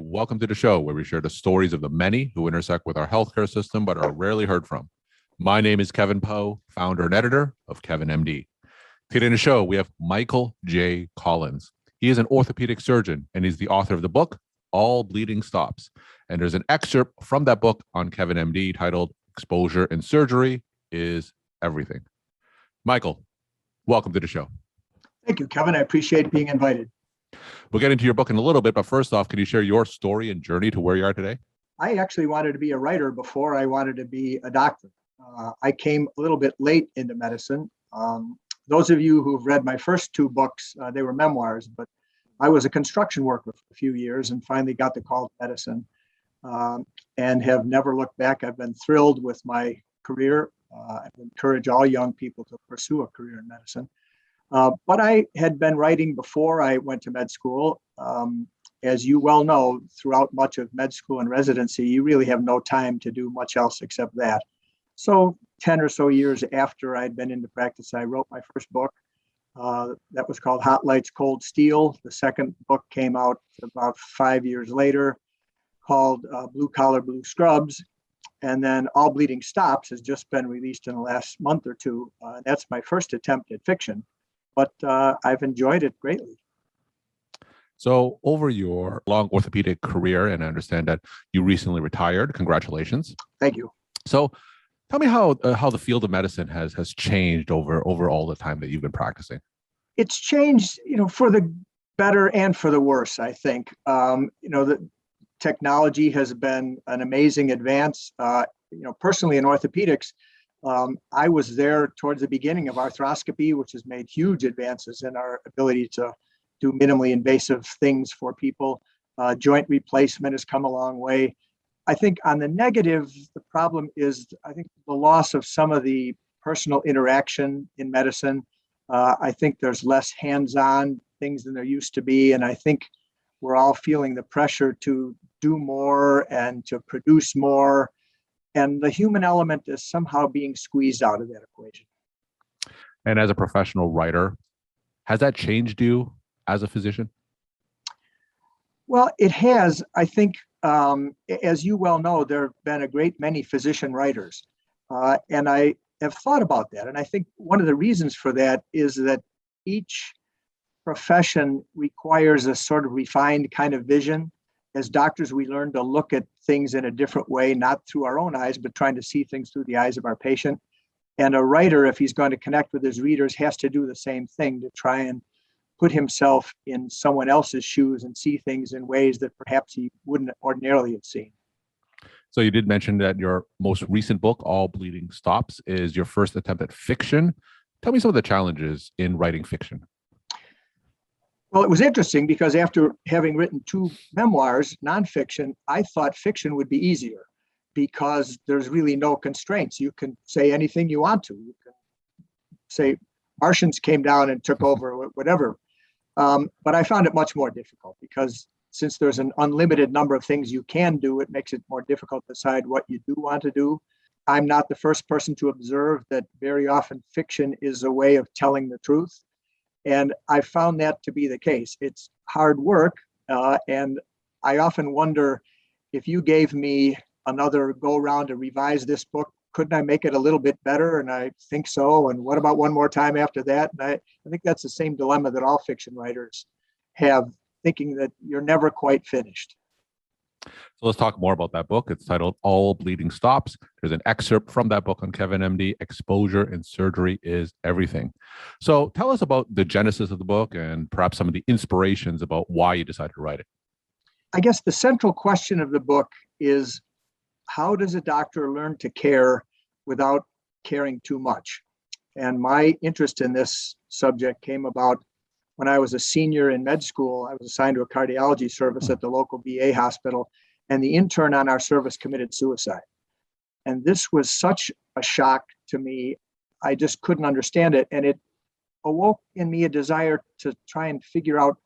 welcome to the show where we share the stories of the many who intersect with our healthcare system but are rarely heard from. My name is Kevin Poe, founder and editor of Kevin MD. Today in the show, we have Michael J. Collins. He is an orthopedic surgeon and he's the author of the book, All Bleeding Stops. And there's an excerpt from that book on Kevin MD titled Exposure in Surgery is Everything. Michael, welcome to the show. Thank you, Kevin. I appreciate being invited. We'll get into your book in a little bit, but first off, can you share your story and journey to where you are today? I actually wanted to be a writer before I wanted to be a doctor. I came a little bit late into medicine. Those of you who've read my first two books, they were memoirs, but I was a construction worker for a few years and finally got the call to medicine and have never looked back. I've been thrilled with my career. I encourage all young people to pursue a career in medicine. But I had been writing before I went to med school. As you well know, throughout much of med school and residency, you really have no time to do much else except that. So 10 or so years after I'd been into practice, I wrote my first book. That was called Hot Lights, Cold Steel. The second book came out about 5 years later called Blue Collar, Blue Scrubs. And then All Bleeding Stops has just been released in the last month or two. That's my first attempt at fiction. But I've enjoyed it greatly. So over your long orthopedic career, and I understand that you recently retired, congratulations. Thank you. So tell me how the field of medicine has changed over all the time that you've been practicing. It's changed, for the better and for the worse, I think. The technology has been an amazing advance. Personally in orthopedics, I was there towards the beginning of arthroscopy, which has made huge advances in our ability to do minimally invasive things for people. Joint replacement has come a long way. I think on the negative, the problem is, I think, the loss of some of the personal interaction in medicine. I think there's less hands-on things than there used to be. And I think we're all feeling the pressure to do more and to produce more. And the human element is somehow being squeezed out of that equation. And as a professional writer, has that changed you as a physician? Well, it has. I think, as you well know, there have been a great many physician writers. And I have thought about that. And I think one of the reasons for that is that each profession requires a sort of refined kind of vision. As doctors, we learn to look at things in a different way, not through our own eyes, but trying to see things through the eyes of our patient. And a writer, if he's going to connect with his readers, has to do the same thing, to try and put himself in someone else's shoes and see things in ways that perhaps he wouldn't ordinarily have seen. So you did mention that your most recent book, All Bleeding Stops, is your first attempt at fiction. Tell me some of the challenges in writing fiction. Well, it was interesting because after having written two memoirs, nonfiction, I thought fiction would be easier because there's really no constraints. You can say anything you want to. You can say Martians came down and took over, whatever. But I found it much more difficult because since there's an unlimited number of things you can do, it makes it more difficult to decide what you do want to do. I'm not the first person to observe that very often fiction is a way of telling the truth. And I found that to be the case. It's hard work. And I often wonder, if you gave me another go round to revise this book, couldn't I make it a little bit better? And I think so. And what about one more time after that? And I think that's the same dilemma that all fiction writers have, thinking that you're never quite finished. So let's talk more about that book. It's titled All Bleeding Stops. There's an excerpt from that book on Kevin MD, Exposure in Surgery is Everything. So tell us about the genesis of the book and perhaps some of the inspirations about why you decided to write it. I guess the central question of the book is, how does a doctor learn to care without caring too much? And my interest in this subject came about when I was a senior in med school. I was assigned to a cardiology service at the local VA hospital, and the intern on our service committed suicide. And this was such a shock to me. I just couldn't understand it. And it awoke in me a desire to try and figure out,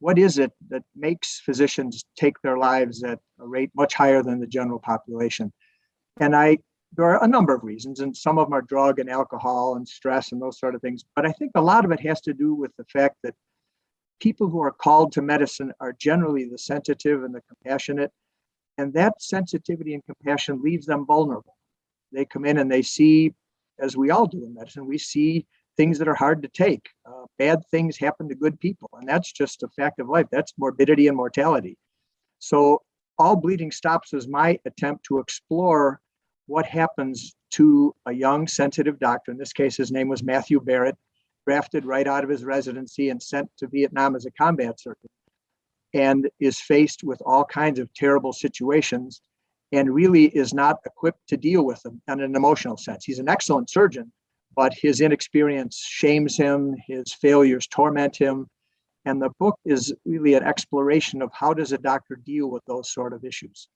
what is it that makes physicians take their lives at a rate much higher than the general population? And there are a number of reasons, and some of them are drug and alcohol and stress and those sort of things. But I think a lot of it has to do with the fact that people who are called to medicine are generally the sensitive and the compassionate, and that sensitivity and compassion leaves them vulnerable. They come in and they see, as we all do in medicine, we see things that are hard to take. Bad things happen to good people, and that's just a fact of life. That's morbidity and mortality. So All Bleeding Stops is my attempt to explore what happens to a young, sensitive doctor. In this case, his name was Matthew Barrett, drafted right out of his residency and sent to Vietnam as a combat surgeon, and is faced with all kinds of terrible situations and really is not equipped to deal with them in an emotional sense. He's an excellent surgeon, but his inexperience shames him, his failures torment him. And the book is really an exploration of how does a doctor deal with those sort of issues.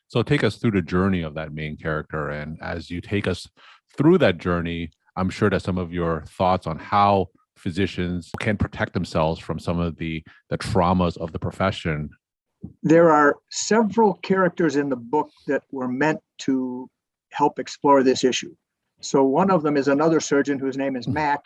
So take us through the journey of that main character. And as you take us through that journey, I'm sure that some of your thoughts on how physicians can protect themselves from some of the traumas of the profession. There are several characters in the book that were meant to help explore this issue. So one of them is another surgeon whose name is Mac,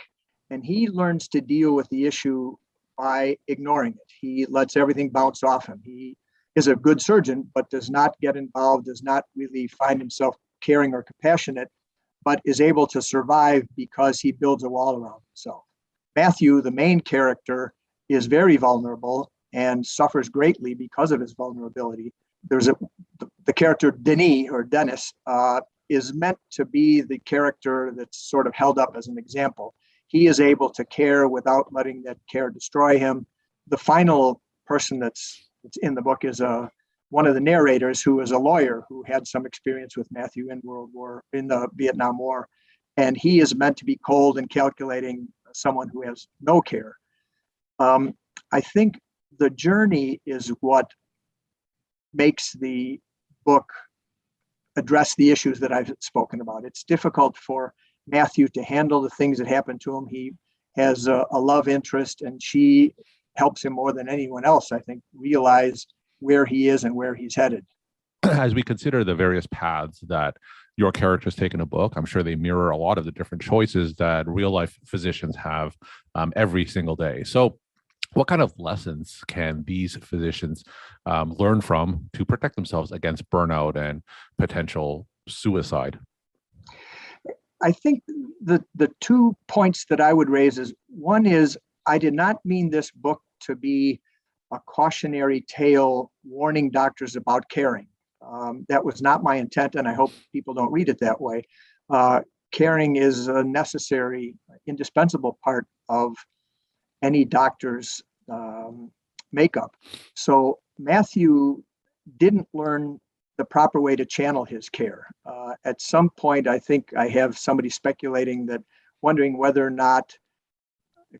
and he learns to deal with the issue by ignoring it. He lets everything bounce off him. He is a good surgeon, but does not get involved, does not really find himself caring or compassionate, but is able to survive because he builds a wall around himself. Matthew, the main character, is very vulnerable and suffers greatly because of his vulnerability. The character Dennis is meant to be the character that's sort of held up as an example. He is able to care without letting that care destroy him. The final person that's in the book is one of the narrators who is a lawyer who had some experience with Matthew in the Vietnam War. And he is meant to be cold and calculating, someone who has no care. I think the journey is what makes the book address the issues that I've spoken about. It's difficult for Matthew to handle the things that happen to him. He has a love interest, and she helps him more than anyone else, I think, realize where he is and where he's headed. As we consider the various paths that your characters take in a book, I'm sure they mirror a lot of the different choices that real life physicians have every single day. So what kind of lessons can these physicians learn from to protect themselves against burnout and potential suicide? I think the 2 points that I would raise is, one is, I did not mean this book to be a cautionary tale warning doctors about caring. That was not my intent, and I hope people don't read it that way. Caring is a necessary, indispensable part of any doctor's makeup. So Matthew didn't learn the proper way to channel his care. At some point, I think I have somebody speculating that, wondering whether or not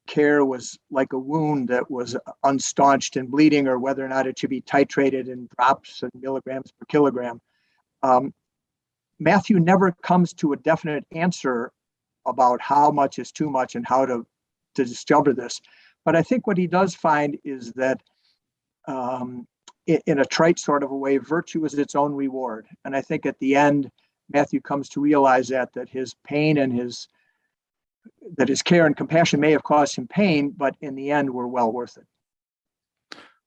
care was like a wound that was unstaunched and bleeding, or whether or not it should be titrated in drops and milligrams per kilogram. Matthew never comes to a definite answer about how much is too much and how to discover this. But I think what he does find is that in a trite sort of a way, virtue is its own reward. And I think at the end, Matthew comes to realize that his pain and his care and compassion may have caused him pain, but in the end were well worth it.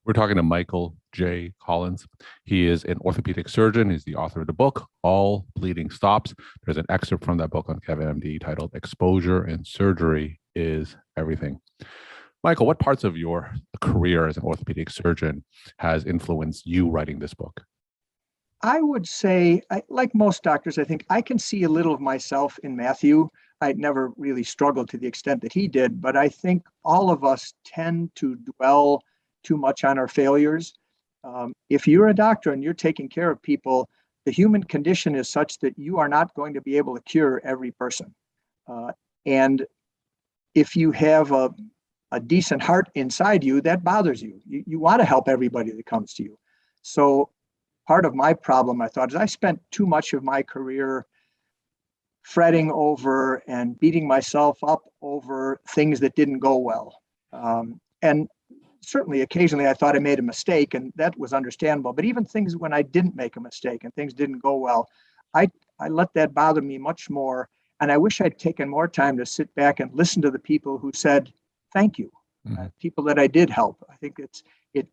We're talking to Michael J. Collins. He is an orthopedic surgeon. He's the author of the book, All Bleeding Stops. There's an excerpt from that book on Kevin MD titled Exposure in Surgery is Everything. Michael, what parts of your career as an orthopedic surgeon has influenced you writing this book? I would say, like most doctors, I think I can see a little of myself in Matthew. I'd never really struggled to the extent that he did, but I think all of us tend to dwell too much on our failures. If you're a doctor and you're taking care of people, the human condition is such that you are not going to be able to cure every person. And if you have a decent heart inside you, that bothers you. You want to help everybody that comes to you. So part of my problem, I thought, is I spent too much of my career fretting over and beating myself up over things that didn't go well. And certainly occasionally I thought I made a mistake, and that was understandable. But even things when I didn't make a mistake and things didn't go well, I let that bother me much more. And I wish I'd taken more time to sit back and listen to the people who said, thank you. Mhm. people that I did help. I think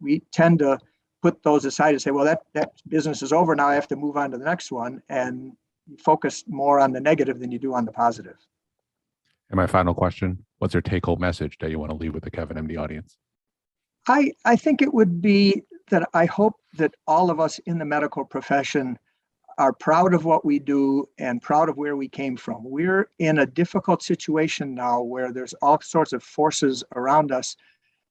we tend to put those aside and say, well, that business is over now. I have to move on to the next one, and you focus more on the negative than you do on the positive. And my final question, what's your take-home message that you want to leave with the Kevin MD audience? I think it would be that I hope that all of us in the medical profession are proud of what we do and proud of where we came from. We're in a difficult situation now where there's all sorts of forces around us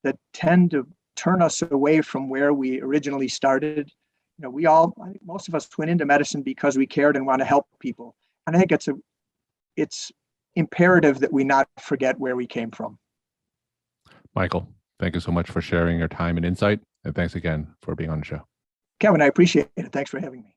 that tend to turn us away from where we originally started. You know, I think most of us went into medicine because we cared and want to help people. And I think it's imperative that we not forget where we came from. Michael, thank you so much for sharing your time and insight. And thanks again for being on the show. Kevin, I appreciate it. Thanks for having me.